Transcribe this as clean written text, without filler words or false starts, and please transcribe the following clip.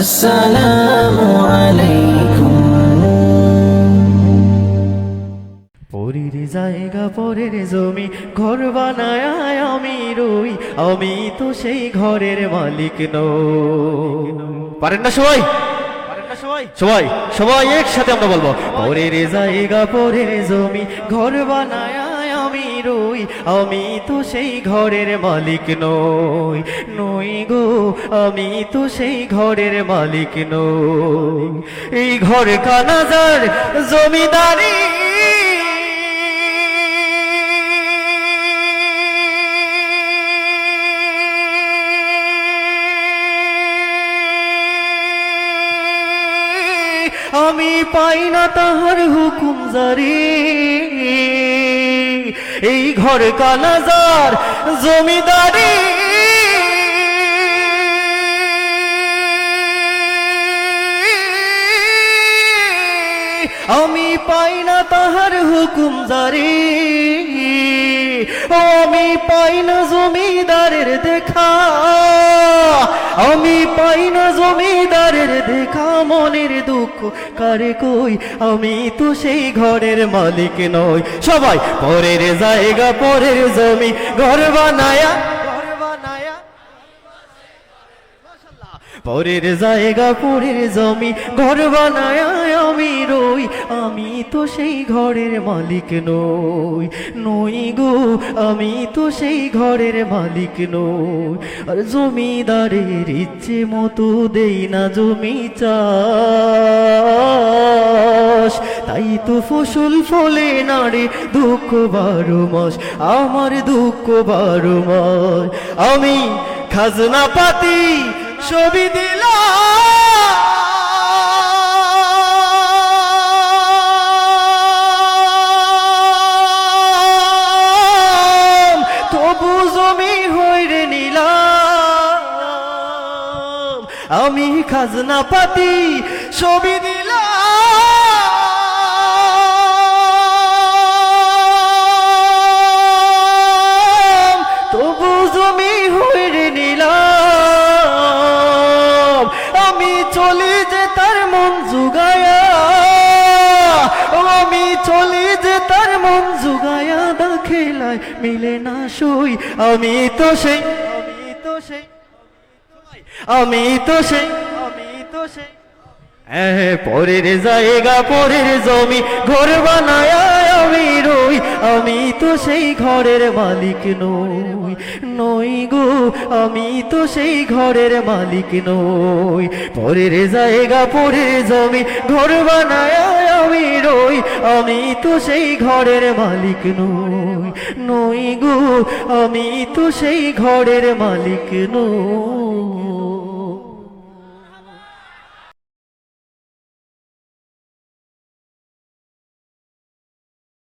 আসসালামু আলাইকুম। পরের জায়গা পরের জমি ঘর বানায় আমি রই, আমি তো সেই ঘরের মালিক নই। পারেন না সবাই? সবাই সবাই একসাথে আমরা বলবো, পরের জায়গা পরের জমি ঘর বানায় আমি রই, আমি তো সেই ঘরের মালিক নই। নই গো, আমি তো সেই ঘরের মালিক নই। এই ঘর কানাজার জমিদারি আমি পাই না তাহার হুকুম জারি। এই ঘর কানাজার জমিদারি আমি পাই না তাহার হুকুম জারি। আমি পাই না জমিদারের দেখা, আমি পাই না জমিদারের দেখা। মনের দুঃখ কারে কই, আমি তো সেই ঘরের মালিক নই। সবাই পরের জায়গা পরের জমি ঘর বানায়া, পরের জায়গা পরের জমি ঘর বানায় আমি রই, আমি তো সেই ঘরের মালিক নই। নই গো, আমি তো সেই ঘরের মালিক নই। আর জমিদারের ইচ্ছে মতো দেই না জমি চাষ, তাই তো ফসল ফলে না রে দুঃখ 12 মাস, আমার দুঃখ 12 মাস। আমি খাজনা পাতি ছবি দিলাম, তবু জমি হইরে নিলাম। আমি খাজনা পাতি ছবি দিলাম, তবু জমি হইরে নিলাম। আমি চলি যে তার মন জুগায়া, আমি চলি যে তার মন জুগায়া, দা খেলায় মিলে না সই। আমি তো সেই, আমি তো সেই পরের জায়গা পরের জমি ঘর বানায় আমি রই, আমি তো সেই ঘরের মালিক নই। নই গো, আমি তো সেই ঘরের মালিক নই। পরের জায়গা পরের জমি ঘর বানায় আমি রই, আমি তো সেই ঘরের মালিক নই। নই গো, আমি তো সেই ঘরের মালিক নই।